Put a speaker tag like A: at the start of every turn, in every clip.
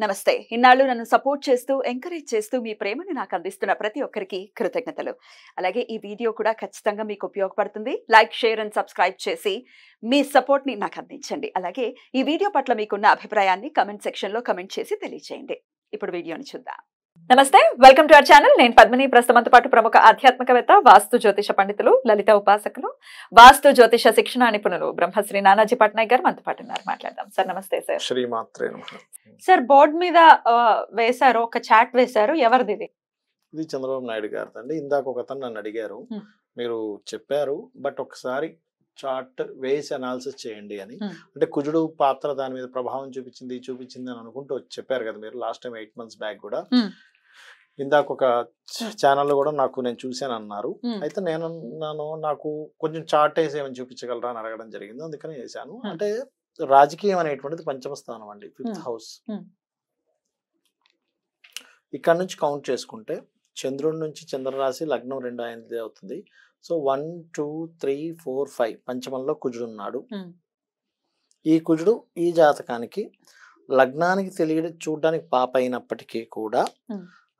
A: నమస్తే. ఇన్నాళ్ళు నన్ను సపోర్ట్ చేస్తూ, ఎంకరేజ్ చేస్తూ మీ ప్రేమని నాకు అందిస్తున్న ప్రతి ఒక్కరికి కృతజ్ఞతలు. అలాగే ఈ వీడియో కూడా ఖచ్చితంగా మీకు ఉపయోగపడుతుంది. లైక్, షేర్ అండ్ సబ్స్క్రైబ్ చేసి మీ సపోర్ట్‌ని నాకు అందించండి. అలాగే ఈ వీడియో పట్ల మీకున్న అభిప్రాయాన్ని కామెంట్ సెక్షన్‌లో కామెంట్ చేసి తెలియజేయండి. ఇప్పుడు వీడియోని చూద్దాం. నమస్తే, వెల్కమ్ టు అవర్ ఛానల్. నేను పద్మిని. ప్రస్తుతంతో పాటు ప్రముఖ ఆధ్యాత్మికవేత్త, వాస్తు జ్యోతిష పండితులు, లలిత ఉపాసకులు, వాస్తు జ్యోతిష శిక్షణ నిపుణులు బ్రహ్మశ్రీ నానాజీ పట్నాయక్ గారు మనతో పాటు ఉన్నారు. మాట్లాడదాం. సార్ నమస్తే. సార్
B: శ్రీమాత్రే
A: సార్ బోర్డు మీద వేశారు, ఒక చాట్ వేశారు, ఎవరిది ఇది?
B: ఇది చంద్రబాబు నాయుడు గారిదండి. ఇందాక ఒక అతను నన్ను అడిగారు, మీరు చెప్పారు బట్ ఒకసారి చార్ట్ వేసి అనాలిసిస్ చేయండి అని. అంటే కుజుడు పాత్ర దాని మీద ప్రభావం చూపించింది అని అనుకుంటూ చెప్పారు కదా మీరు లాస్ట్ టైం 8 months బ్యాక్ కూడా. ఇందాక ఒక ఛానల్లో కూడా నేను చూశాను అన్నారు. అయితే నాకు కొంచెం చార్ట్ వేసి ఏమైనా చూపించగలరా అని అడగడం జరిగింది, అందుకని వేసాను. అంటే రాజకీయం అనేటువంటిది పంచమ స్థానం అండి, 5th house. ఇక్కడ నుంచి కౌంట్ చేసుకుంటే చంద్రుడి నుంచి చంద్రరాశి లగ్నం 2 ఆయనది అవుతుంది. సో 1 2 3 4 5 పంచమంలో కుజుడు ఉన్నాడు. ఈ కుజుడు ఈ జాతకానికి లగ్నానికి చూడడానికి పాప అయినప్పటికీ కూడా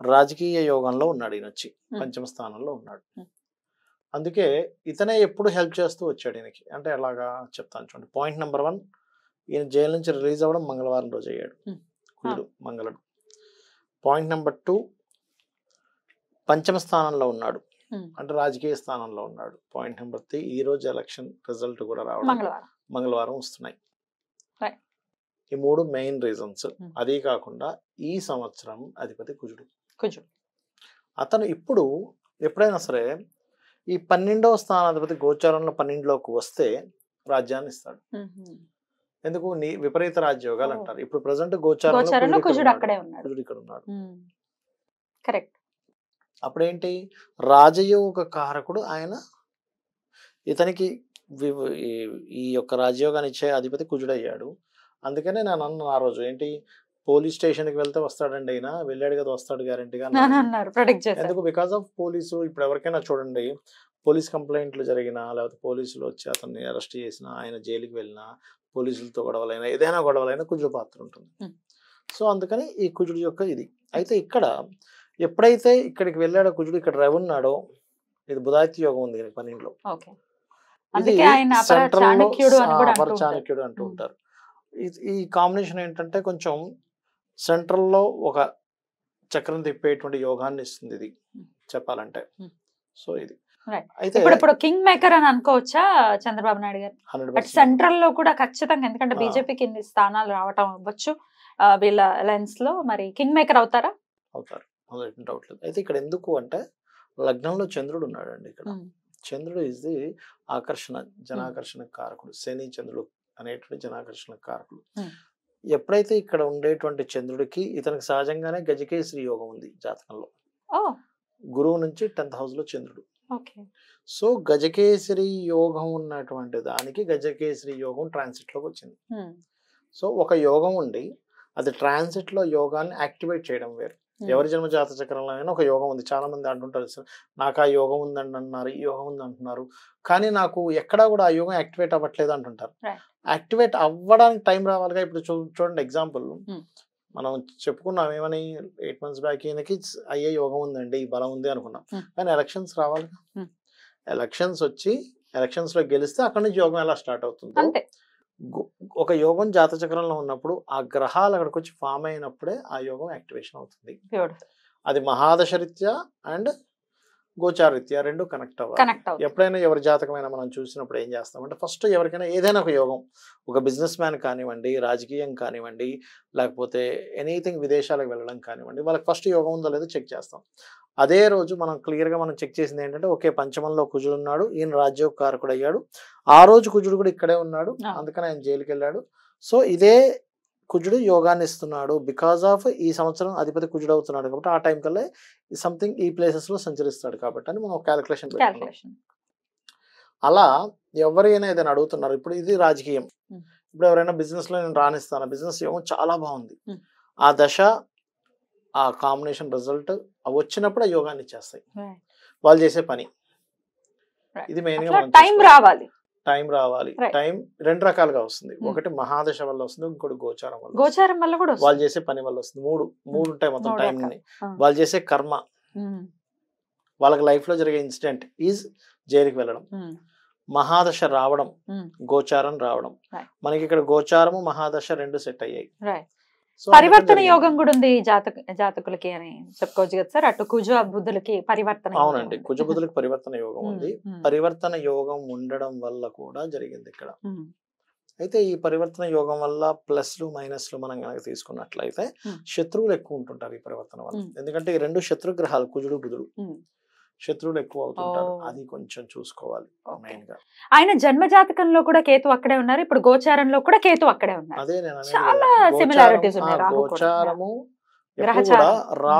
B: రాజకీయ యోగంలో ఉన్నాడు. ఈయన వచ్చి పంచమ స్థానంలో ఉన్నాడు. అందుకే ఇతనే ఎప్పుడు హెల్ప్ చేస్తూ వచ్చాడు ఈయనకి. అంటే ఎలాగా చెప్తాను చూడండి. పాయింట్ నెంబర్ 1, ఈయన జైలు నుంచి రిలీజ్ అవ్వడం మంగళవారం రోజు అయ్యాడు కుజుడు, మంగళుడు. పాయింట్ నెంబర్ 2, పంచమ స్థానంలో ఉన్నాడు, అంటే రాజకీయ స్థానంలో ఉన్నాడు. పాయింట్ నెంబర్ 3, ఈ రోజు ఎలక్షన్ రిజల్ట్ కూడా రావడం మంగళవారం వస్తున్నాయి. ఈ 3 మెయిన్ రీజన్స్. అదే కాకుండా ఈ సంవత్సరం అధిపతి కుజుడు. అతను ఇప్పుడు ఎప్పుడైనా సరే ఈ 12వ స్థానాధిపతి గోచారంలో 12లోకి వస్తే రాజ్యాన్ని ఇస్తాడు. ఎందుకు విపరీత రాజ్యోగాలు అంటారు. ఇప్పుడు ప్రెసెంట్ గోచారంలో కుజుడు ఇక్కడ ఉన్నాడు.
A: కరెక్ట్.
B: అప్పుడేంటి, రాజయోగ కారకుడు ఆయన. ఇతనికి ఈ యొక్క రాజయోగాన్ని ఇచ్చే అధిపతి కుజుడు అయ్యాడు. అందుకనే నేను అన్న ఆ రోజు, ఏంటి పోలీస్ స్టేషన్కి వెళ్తే వస్తాడండి, అయినా వెళ్ళాడు కదా వస్తాడు గ్యారంటీగా. ఎందుకు? Because of police. ఇప్పుడు ఎవరికైనా చూడండి, పోలీస్ కంప్లైంట్లు జరిగినా, లేకపోతే పోలీసులు వచ్చి అతన్ని అరెస్ట్ చేసినా, ఆయన జైలుకి వెళ్ళినా, పోలీసులతో గొడవలైనా, ఏదైనా గొడవలైనా కుజుడు పాత్ర ఉంటుంది. సో అందుకని ఈ కుజుడు యొక్క ఇది. అయితే ఇక్కడ ఎప్పుడైతే ఇక్కడికి వెళ్ళాడో కుజుడు, ఇక్కడ రవి ఉన్నాడో, ఇది బుధాదిత్య యోగం ఉంది 12లో. ఇది చాణక్యుడు అంటూ ఉంటారు. ఈ కాంబినేషన్ ఏంటంటే కొంచెం సెంట్రల్లో ఒక చక్రం తిప్పేటువంటి యోగాన్ని ఇస్తుంది ఇది చెప్పాలంటే. సో ఇది
A: అయితే ఇప్పుడు కింగ్ మేకర్ అని అనుకోవచ్చా చంద్రబాబు నాయుడు గారు? 100% సెంట్రల్ లో కూడా ఖచ్చితంగా, ఎందుకంటే బీజేపీకి ఇన్ని స్థానాలు రావటం అవ్వచ్చు వీళ్ళ అలయన్స్ లో, మరి కింగ్ మేకర్ అవుతారు.
B: డౌట్ లేదు. అయితే ఇక్కడ ఎందుకు అంటే లగ్నంలో చంద్రుడు ఉన్నాడండి. ఇక్కడ చంద్రుడు ఇస్ ది ఆకర్షణ, జనాకర్షణ కారకుడు. శని చంద్రుడు అనేటువంటి జనాకర్షణ కారకుడు. ఎప్పుడైతే ఇక్కడ ఉండేటువంటి చంద్రుడికి ఇతనికి సహజంగానే గజకేశ్వరి యోగం ఉంది జాతకంలో. గురువు నుంచి 10th house లో చంద్రుడు. సో గజకేశ్వరి యోగం ఉన్నటువంటి దానికి గజకేశ్వరి యోగం ట్రాన్సిట్ లోకి వచ్చింది. సో ఒక యోగం ఉండి అది ట్రాన్సిట్ లో యోగాన్ని యాక్టివేట్ చేయడం వేరు. ఎవరి జన్మ జాత చక్రంలో అయినా ఒక యోగం ఉంది. చాలా మంది అంటుంటారు, నాకు ఆ యోగం ఉందండి అన్నారు, ఈ యోగం ఉంది అంటున్నారు, కానీ నాకు ఎక్కడా కూడా ఆ యోగం యాక్టివేట్ అవ్వట్లేదు అంటుంటారు. యాక్టివేట్ అవ్వడానికి టైం రావాలిగా. ఇప్పుడు చూడండి, ఎగ్జాంపుల్ మనం చెప్పుకున్నాం ఏమని, 8 months బ్యాక్ ఈయనకి అయ్యే యోగం ఉందండి, ఈ బలం ఉంది అనుకున్నాం. కానీ ఎలక్షన్స్ రావాలిగా. ఎలక్షన్స్ వచ్చి ఎలక్షన్స్ లో గెలిస్తే అక్కడి నుంచి యోగం ఎలా స్టార్ట్ అవుతుంది. ఒక యోగం జాత చక్రంలో ఉన్నప్పుడు ఆ గ్రహాలు అక్కడికి వచ్చి ఫామ్ అయినప్పుడే ఆ యోగం యాక్టివేషన్ అవుతుంది. అది మహాదశరీత్యా అండ్ గోచారీత్యా రెండు కనెక్ట్ అవ్వాలి. ఎప్పుడైనా ఎవరి జాతకమైనా మనం చూసినప్పుడు ఏం చేస్తామంటే, ఫస్ట్ ఎవరికైనా ఏదైనా ఒక యోగం, ఒక బిజినెస్ మ్యాన్ కానివ్వండి, రాజకీయం కానివ్వండి, లేకపోతే ఎనీథింగ్ విదేశాలకు వెళ్ళడం కానివ్వండి, వాళ్ళకి ఫస్ట్ యోగం ఉందో లేదో చెక్ చేస్తాం. అదే రోజు మనం క్లియర్గా మనం చెక్ చేసింది ఏంటంటే, ఓకే పంచమంలో కుజుడు ఉన్నాడు, ఈయన రాజ్యోగ కారకుడు అయ్యాడు, ఆ రోజు కుజుడు కూడా ఇక్కడే ఉన్నాడు, అందుకని ఆయన జైలుకి వెళ్ళాడు. సో ఇదే కుజుడు యోగాన్ని ఇస్తున్నాడు బికాస్ ఆఫ్ ఈ సంవత్సరం అధిపతి కుజుడు అవుతున్నాడు కాబట్టి ఆ టైం కల్లా సంథింగ్ ఈ ప్లేసెస్ లో సంచరిస్తాడు కాబట్టి అని మనం క్యాలిక్యులేషన్ పెట్టుకున్నాం. అలా ఎవరైనా ఏదైనా అడుగుతున్నారు. ఇప్పుడు ఇది రాజకీయం. ఇప్పుడు ఎవరైనా బిజినెస్ లో నేను రాణిస్తాను, బిజినెస్ యోగం చాలా బాగుంది, ఆ దశ ఆ కాంబినేషన్ రిజల్ట్ వచ్చినప్పుడు ఆ యోగాన్ని ఇచ్చేస్తాయి వాళ్ళు చేసే పని. ఇది మెయిన్ గా
A: టైం రావాలి.
B: టైం రావాలి.
A: Right.
B: టైం రెండు రకాలుగా వస్తుంది.
A: Hmm.
B: ఒకటి మహాదశ వల్ల వస్తుంది, ఇంకోటి గోచారం వల్ల వస్తుంది.
A: గోచారం వల్ల కూడా
B: వాళ్ళు చేసే పని వల్ల వస్తుంది. మూడు ఉంటాయి మొత్తం
A: మూడు
B: టైం
A: రకాలు.
B: వాళ్ళు చేసే కర్మ, వాళ్ళకి లైఫ్ లో జరిగే ఇన్సిడెంట్ ఈజ్ జైలుకి వెళ్ళడం, మహాదశ రావడం, గోచారం రావడం.
A: Right.
B: మనకి ఇక్కడ గోచారము మహాదశ రెండు సెట్ అయ్యాయి. సో
A: పరివర్తన యోగం కూడా ఉంది జాతకులకి అని చెప్పుకోవచ్చు కదా సార్. అటు కుజ బుద్ధులకి పరివర్తన
B: అవునండి, కుజబుధులకి పరివర్తన యోగం ఉంది. పరివర్తన యోగం ఉండడం వల్ల కూడా జరిగింది ఇక్కడ. అయితే ఈ పరివర్తన యోగం వల్ల ప్లస్లు మైనస్లు మనం కనుక తీసుకున్నట్లయితే శత్రువులు ఎక్కువ ఉంటుంటారు ఈ పరివర్తన వల్ల. ఎందుకంటే ఈ రెండు శత్రు గ్రహాలు కుజుడు బుధుడు, శత్రువులు ఎక్కువ అవుతుంటారు. అది కొంచెం చూసుకోవాలి మెయిన్ గా.
A: ఆయన జన్మ జాతకంలో కూడా కేతు అక్కడే ఉన్నారు, ఇప్పుడు గోచారంలో కూడా కేతు అక్కడే ఉన్నారు.
B: అదే నేను
A: చాలా similarities ఉన్నాయి. రాహు కూడా.
B: గోచారము ఎప్పుడు
A: గ్రహచారం.
B: కూడా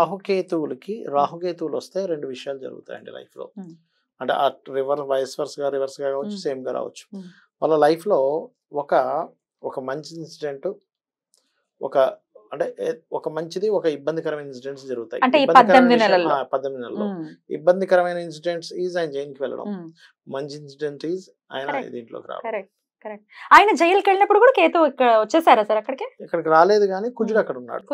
B: రాహుకేతువులు వస్తే రెండు విషయాలు జరుగుతాయండి లైఫ్ లో. అంటే ఆ రివర్స్ గా కావచ్చు, సేమ్ గా రావచ్చు. వాళ్ళ లైఫ్ లో ఒక మంచి ఇన్సిడెంట్, ఒక మంచిది, ఒక ఇబ్బందికరమైన ఇన్సిడెంట్స్ జరుగుతాయి.
A: అంటే ఈ 18 నెలల్లో
B: 18 నెలల్లో ఇబ్బందికరమైన ఇన్సిడెంట్స్ ఈజ్ ఆయన జైలుకి వెళ్ళడం, మంచి ఇన్సిడెంట్ ఈజ్ ఆయన దీంట్లోకి రావడం.
A: కరెక్ట్. ఆయన జైలుకి వెళ్ళినప్పుడు కూడా కేతు ఇక్కడ వచ్చేసారా సార్? ఇక్కడికి
B: రాలేదు కానీ కుజుడు అక్కడ ఉన్నాడు.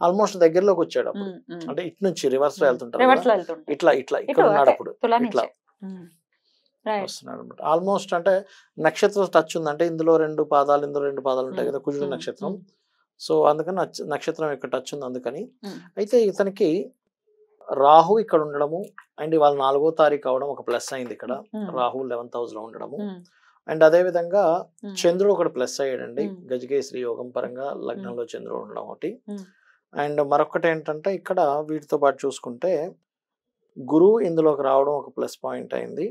B: ఆల్మోస్ట్ దగ్గరలోకి వచ్చాడు అప్పుడు. అంటే ఇటు నుంచి రివర్స్ లో వెళ్తుంటారు, ఇట్లా ఇక్కడ ఉన్నాడు అప్పుడు, ఇట్లా వస్తున్నాడు అనమాట. ఆల్మోస్ట్ అంటే నక్షత్రం టచ్ ఉంది. అంటే ఇందులో రెండు పాదాలు ఉంటాయి కదా కుజుడు నక్షత్రం. సో అందుకని నక్షత్రం యొక్క టచ్ ఉంది అందుకని. అయితే ఇతనికి రాహు ఇక్కడ ఉండడము అండ్ ఇవాళ 4వ తారీఖు అవడం ఒక ప్లస్ అయింది ఇక్కడ. రాహు 11th house లో ఉండడము అండ్ అదే విధంగా చంద్రుడు ఒకటి ప్లస్ అయ్యాడండి. గజకేశ్రీ యోగం పరంగా లగ్నంలో చంద్రుడు ఉండడం ఒకటి. అండ్ మరొకటి ఏంటంటే ఇక్కడ వీటితో పాటు చూసుకుంటే గురువు ఇందులోకి రావడం ఒక ప్లస్ పాయింట్ అయింది.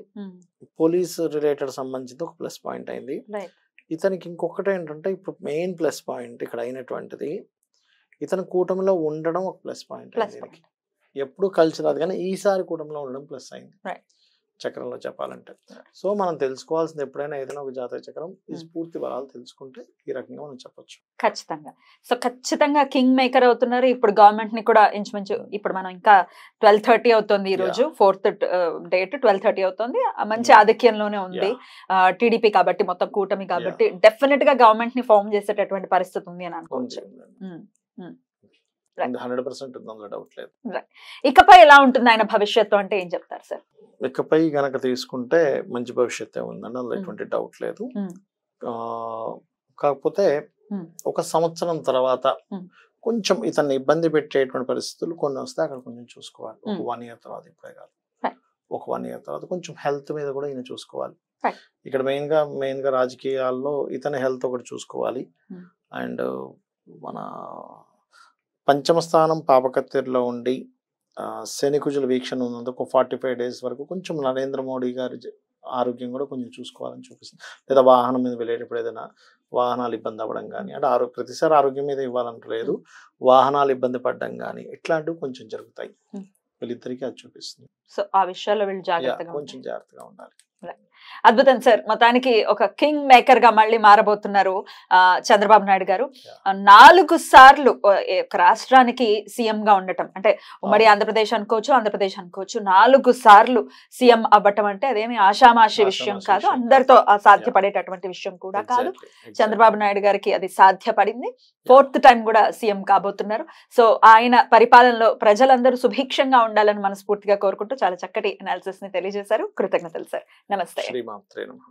B: పోలీస్ రిలేటెడ్ సంబంధించి ఒక ప్లస్ పాయింట్ అయింది. ఇతనికి ఇంకొకటి ఏంటంటే ఇప్పుడు మెయిన్ ప్లస్ పాయింట్ ఇక్కడ అయినటువంటిది ఇతను కూటమిలో ఉండడం ఒక ప్లస్ పాయింట్ అయింది. ఎప్పుడు కలిసి రాదు కానీ ఈసారి కూటమిలో ఉండడం ప్లస్ అయింది చక్రంలో చెప్పాలంటే. సో మనం తెలుసుకోవాల్సింది ఎప్పుడైనా ఏదైనా ఒక జాతక చక్రం ఈ పూర్తి బలాలు తెలుసుకుంటే ఈ రకంగా మనం చెప్పొచ్చు.
A: ఖచ్చితంగా. సో ఖచ్చితంగా కింగ్ మేకర్ అవుతున్నారు. ఇప్పుడు గవర్నమెంట్ ని కూడా ఇంచుమించు ఇప్పుడు మనం ఇంకా 12:30 అవుతుంది ఈ రోజు, 4th డేట్ 12:30 అవుతుంది. మంచి ఆధిక్యంలోనే ఉంది టీడీపీ కాబట్టి, మొత్తం కూటమి కాబట్టి డెఫినెట్ గా గవర్నమెంట్ ని ఫామ్ చేసేటటువంటి పరిస్థితి ఉంది అని అనుకోవచ్చు.
B: 100% అందులో డౌట్ లేదు.
A: ఇకపై ఎలా ఉంటుంది ఆయన భవిష్యత్తు అంటే ఏం చెప్తారు సార్?
B: ఇకపై గనక తీసుకుంటే మంచి భవిష్యత్తే ఉందండి, అందులో ఎటువంటి డౌట్ లేదు. కాకపోతే ఒక సంవత్సరం తర్వాత కొంచెం ఇతన్ని ఇబ్బంది పెట్టేటువంటి పరిస్థితులు కొన్ని వస్తే అక్కడ కొంచెం చూసుకోవాలి. ఒక 1 year తర్వాత, ఇప్పుడే కాదు, ఒక 1 year తర్వాత కొంచెం హెల్త్ మీద కూడా ఈయన చూసుకోవాలి. ఇక్కడ మెయిన్ గా రాజకీయాల్లో ఇతని హెల్త్ ఒకటి చూసుకోవాలి. అండ్ మన పంచమ స్థానం పాపకత్తెరలో ఉండి శని కుజుల వీక్షణ ఉన్నందుకు 45 days వరకు కొంచెం నరేంద్ర మోడీ గారి ఆరోగ్యం కూడా కొంచెం చూసుకోవాలని చూపిస్తుంది. లేదా వాహనం మీద వెళ్ళేటప్పుడు ఏదైనా వాహనాలు ఇబ్బంది అవ్వడం కానీ, అంటే ప్రతిసారి ఆరోగ్యం మీద ఇవ్వాలంటలేదు, వాహనాలు ఇబ్బంది పడడం కానీ ఇట్లాంటివి కొంచెం జరుగుతాయి. వీళ్ళిద్దరికీ అది చూపిస్తుంది.
A: సో ఆ విషయాల్లో వీళ్ళు
B: కొంచెం జాగ్రత్తగా ఉండాలి.
A: అద్భుతం సార్. మొత్తానికి ఒక కింగ్ మేకర్ గా మళ్ళీ మారబోతున్నారు చంద్రబాబు నాయుడు గారు. 4 సార్లు రాష్ట్రానికి సీఎం గా ఉండటం అంటే ఉమ్మడి ఆంధ్రప్రదేశ్ అనుకోవచ్చు 4 సార్లు సీఎం అవ్వటం అంటే అదేమి ఆషామాషి విషయం కాదు, అందరితో సాధ్యపడేటటువంటి విషయం కూడా కాదు. చంద్రబాబు నాయుడు గారికి అది సాధ్యపడింది. 4th టైం కూడా సీఎం కాబోతున్నారు. సో ఆయన పరిపాలనలో ప్రజలందరూ సుభిక్షంగా ఉండాలని మనస్ఫూర్తిగా కోరుకుంటూ చాలా చక్కటి అనాలిసిస్ ని తెలియజేశారు. కృతజ్ఞతలు సార్. నమస్తే.
B: శ్రీమాత్రే నమః.